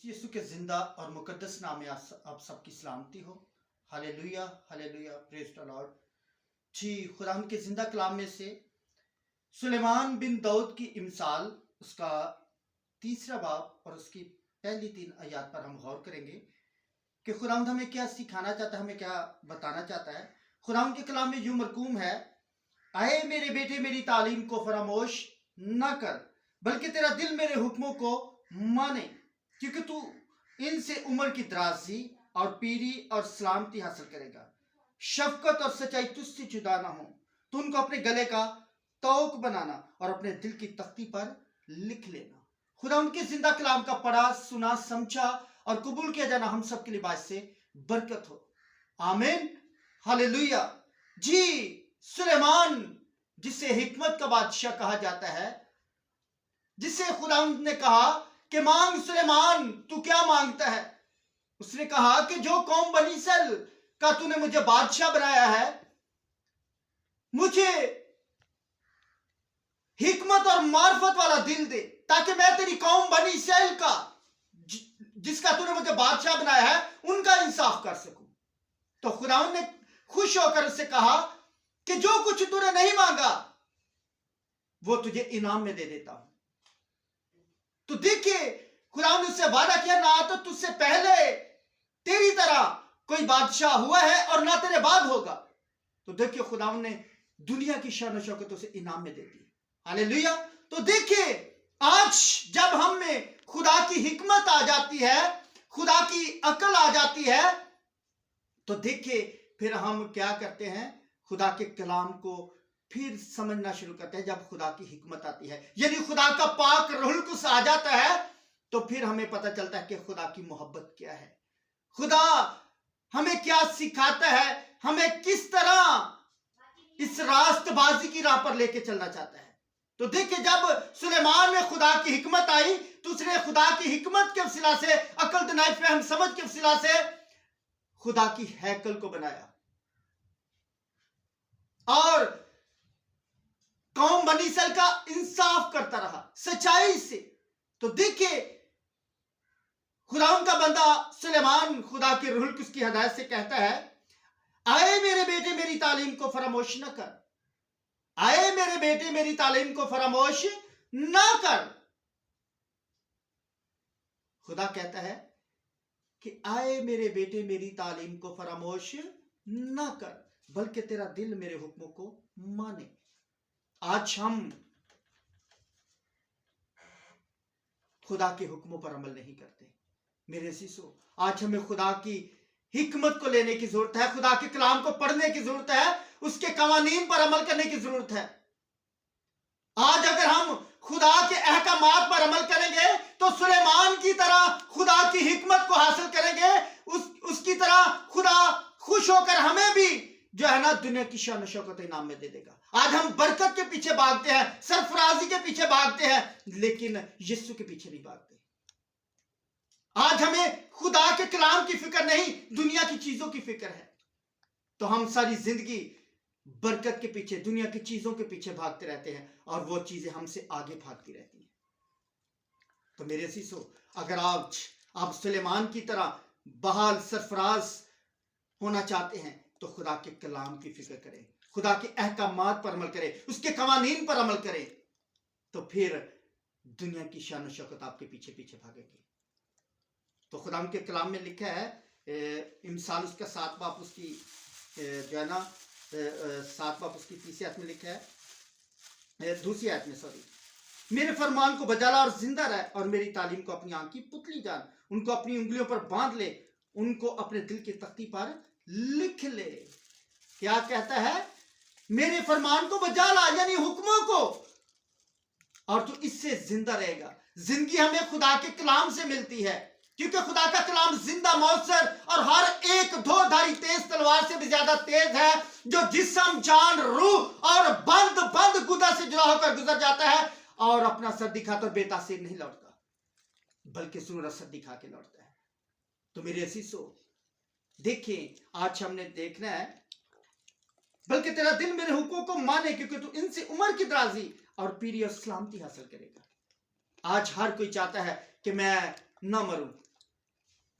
यीशु के जिंदा और मुकद्दस नाम में आप सबकी सलामती हो। Hallelujah hallelujah, praise the Lord. जी, खुदा के जिंदा कलाम में से सुलेमान बिन दाऊद की इमसाल, उसका 3 बाब और उसकी पहली 3 आयत पर हम गौर करेंगे कि खुदावंद हमें क्या सिखाना चाहता है, हमें क्या बताना चाहता है। खुदावंद के कलाम में यूं मरकूम है, आए मेरे बेटे मेरी तालीम को फरामोश न कर, बल्कि तेरा दिल मेरे हुक्मों को माने, क्योंकि तू इनसे उम्र की दराजी और पीरी और सलामती हासिल करेगा। शफकत और सच्चाई तुझसे जुदा ना हो, तू उनको अपने गले का तौक बनाना और अपने दिल की तख्ती पर लिख लेना। खुदा उनके जिंदा कलाम का पढ़ा सुना समझा और कबूल किया जाना हम सब के लिए बायस से बरकत हो। आमीन हालेलुया। जी, सुलेमान जिसे हिकमत का बादशाह कहा जाता है, जिसे खुदावंद ने कहा कि मांग सुलेमान, तू क्या मांगता है। उसने कहा कि जो कौम बनी इस्राएल का तूने मुझे बादशाह बनाया है, मुझे हिकमत और मार्फत वाला दिल दे, ताकि मैं तेरी कौम बनी इस्राएल का, जिसका तूने मुझे बादशाह बनाया है, उनका इंसाफ कर सकूं। तो खुदावंद ने खुश होकर उससे कहा कि जो कुछ तूने नहीं मांगा वो तुझे इनाम में दे देता हूं। तो देखिए, खुदावंद ने उससे वादा किया, ना तो तुझसे पहले तेरी तरह कोई बादशाह हुआ है और ना तेरे बाद होगा। तो देखिए, खुदावंद ने दुनिया की शान और शौकत उसे इनाम में दे दी। हालेलुया। तो देखिए, आज जब हम में खुदा की हिकमत आ जाती है, खुदा की अकल आ जाती है, तो देखिए फिर हम क्या करते हैं, खुदा के कलाम को फिर समझना शुरू करते हैं। जब खुदा की हिकमत आती है, यदि खुदा का पाक रूहुल कुद्स आ जाता है, तो फिर हमें पता चलता है कि खुदा की मोहब्बत क्या है, खुदा हमें क्या सिखाता है, हमें किस तरह इस रास्तबाजी की राह पर लेके चलना चाहता है। तो देखिए, जब सुलेमान में खुदा की हिकमत आई, तो उसने खुदा की हिकमत के वसीला से, अकल दिनाई फहम समझ के वसीला से खुदा की हैकल को बनाया और कौम बनी इस्राएल का इंसाफ करता रहा सच्चाई से। तो देखिए, खुदावंद का बंदा सुलेमान खुदा के रूहुल कुद्स की हदायत से कहता है, आए मेरे बेटे मेरी तालीम को फरामोश न कर, आए मेरे बेटे मेरी तालीम को फरामोश न कर। खुदा कहता है कि आए मेरे बेटे मेरी तालीम को फरामोश न कर, बल्कि तेरा दिल मेरे हुक्मों को माने। आज हम खुदा के हुक्मों पर अमल नहीं करते मेरे सीसो। आज हमें खुदा की हिकमत को लेने की जरूरत है, खुदा के कलाम को पढ़ने की जरूरत है, उसके कवानीन पर अमल करने की जरूरत है। आज अगर हम खुदा के अहकामात पर अमल करेंगे, तो सुलेमान की तरह खुदा की हिकमत को हासिल करेंगे, उसकी तरह खुदा खुश होकर हमें भी जो है ना दुनिया की शान शौकत इनाम में दे देगा। आज हम बरकत के पीछे भागते हैं, सरफराजी के पीछे भागते हैं, लेकिन यीशु के पीछे नहीं भागते। आज हमें खुदा के कलाम की फिक्र नहीं, दुनिया की चीजों की फिक्र है। तो हम सारी जिंदगी बरकत के पीछे, दुनिया की चीजों के पीछे भागते रहते हैं और वो चीजें हमसे आगे भागती रहती हैं। तो मेरे सीसो, अगर आप सुलेमान की तरह बहाल सरफराज होना चाहते हैं, तो खुदा के कलाम की फिक्र करें, खुदा के अहकामात पर अमल करें, उसके कवानीन पर अमल करें, तो फिर दुनिया की शान शौकत आपके पीछे पीछे भागेगी। तो खुदा के कलाम में लिखा है, इमसाल उसका 7 बाब उसकी जो है ना 7 बाब उसकी 30 आयत में लिखा है, दूसरी आयत में, सॉरी, मेरे फरमान को बजा ला और जिंदा रह, और मेरी तालीम को अपनी आंख की पुतली जान, उनको अपनी उंगलियों पर बांध ले, उनको अपने दिल की तख्ती पर लिख ले। क्या कहता है? मेरे फरमान को बजा ला, यानी हुक्मों को, और तू इससे जिंदा रहेगा। जिंदगी हमें खुदा के कलाम से मिलती है, क्योंकि खुदा का कलाम जिंदा मौसर और हर एक धोधारी तेज तलवार से भी ज्यादा तेज है, जो जिस्म जान रूह और बंद गुदा से जुड़ा होकर गुजर जाता है, और अपना सर दिखाकर बेतासीर नहीं लौटता, बल्कि सुनहरा सर दिखा के लौटता है। तो मेरे असीसो, देखिए, आज हमने देखना है, बल्कि तेरा दिल मेरे हुक्मों को माने, क्योंकि तू इनसे उम्र की दराजी और पीरी और सलामती हासिल करेगा। आज हर कोई चाहता है कि मैं न मरूं,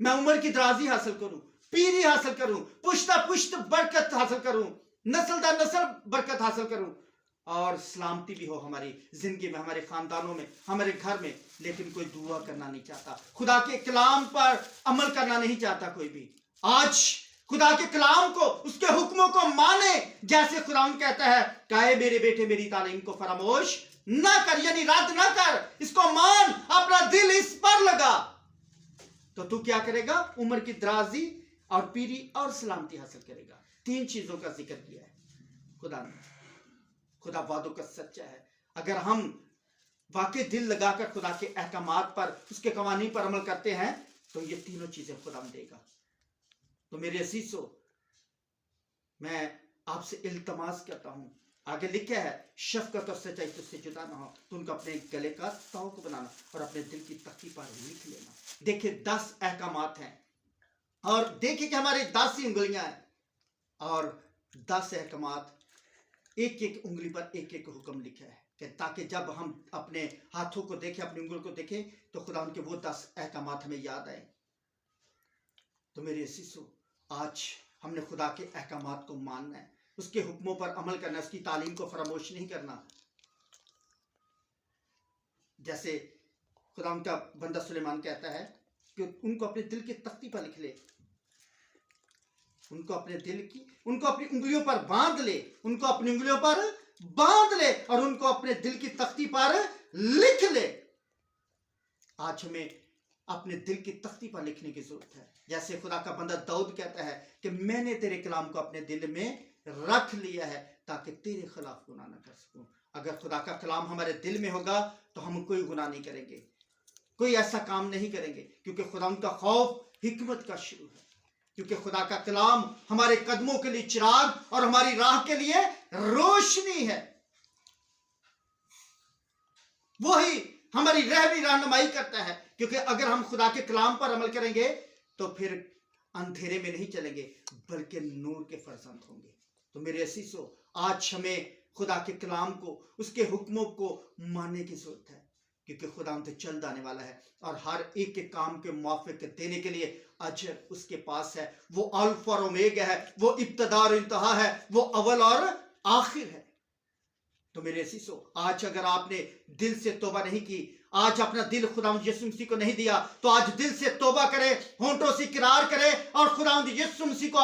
میں عمر کی درازی حاصل کروں، پیری حاصل کروں، پشتہ پشت برکت حاصل کروں، نسل در نسل برکت حاصل کروں، اور سلامتی بھی ہو ہماری زندگی میں، ہمارے خاندانوں میں، ہمارے گھر میں۔ لیکن کوئی دعا کرنا نہیں چاہتا، خدا کے کلام پر عمل کرنا نہیں چاہتا کوئی بھی۔ آج خدا کے کلام کو، اس کے حکموں کو مانے، جیسے قرآن کہتا ہے کہ اے میرے بیٹے میری تعلیم کو فراموش نہ کر، یعنی رد نہ کر، اس کو مان، اپنا دل اس پر لگا، تو کیا کرے گا؟ عمر کی درازی اور پیری اور سلامتی حاصل کرے گا۔ 3 چیزوں کا ذکر کیا ہے خدا نے۔ خدا وعدوں کا سچا ہے۔ اگر ہم واقعی دل لگا کر خدا کے احکامات پر، اس کے قوانین پر عمل کرتے ہیں تو یہ تینوں چیزیں خدا دے گا۔ تو میرے عزیزو، میں آپ سے التماس کرتا ہوں، آگے لکھا ہے شفقت اور سچائی تجھ سے جدا نہ ہو، تو ان کو اپنے گلے کا طوق بنانا اور اپنے دل کی تختی پر لکھ لینا۔ دیکھیں 10 احکامات ہیں، اور دیکھیں کہ ہماری 10 ہی انگلیاں ہیں، اور 10 احکامات، ایک ایک انگلی پر ایک ایک حکم لکھا ہے، کہ تاکہ جب ہم اپنے ہاتھوں کو دیکھیں، اپنی انگلیوں کو دیکھیں، تو خدا ان کے وہ 10 احکامات ہمیں یاد آئے۔ تو میرے عزیزو، آج ہم نے خدا کے احکامات کو ماننا ہے، اس کے حکموں پر عمل کرنا ہے، اس کی تعلیم کو فراموش نہیں کرنا۔ جیسے خدا ان کا بندہ سلیمان کہتا ہے کہ ان کو اپنے دل کی تختی پر لکھ لے، ان کو اپنے اپنی انگلیوں پر باندھ لے، ان کو اپنی انگلیوں پر باندھ لے، اور ان کو اپنے دل کی تختی پر لکھ لے۔ آج ہمیں اپنے دل کی تختی پر لکھنے کی ضرورت ہے، جیسے خدا کا بندہ داؤد کہتا ہے کہ میں نے تیرے کلام کو اپنے دل میں رکھ لیا ہے تاکہ تیرے خلاف گناہ نہ کر سکوں۔ اگر خدا کا کلام ہمارے دل میں ہوگا تو ہم کوئی گناہ نہیں کریں گے، کوئی ایسا کام نہیں کریں گے، کیونکہ خدا ان کا خوف حکمت کا شروع ہے، کیونکہ خدا کا کلام ہمارے قدموں کے لیے چراغ اور ہماری راہ کے لیے روشنی ہے۔ وہی ہماری رہنمائی کرتا ہے، کیونکہ اگر ہم خدا کے کلام پر عمل کریں گے تو پھر اندھیرے میں نہیں چلیں گے بلکہ نور کے فرزند ہوں گے۔ تو میرے عزیزو، آج ہمیں خدا کے کلام کو، اس کے حکموں کو ماننے کی ضرورت ہے، کیونکہ خدا ہم سے جلد آنے والا ہے، اور ہر ایک کے کام کے موافق دینے کے لیے اجر اس کے پاس ہے۔ وہ الفا اور اومیگا ہے، وہ ابتدا اور انتہا ہے، وہ اول اور آخر ہے۔ تو میرے عزیزو، آج اگر آپ نے دل سے توبہ نہیں کی، آج اپنا دل خداوند یسوع مسیح کو نہیں دیا، تو آج دل سے توبہ کرے، ہونٹوں سے اقرار کرے، اور خداوند یسوع مسیح کو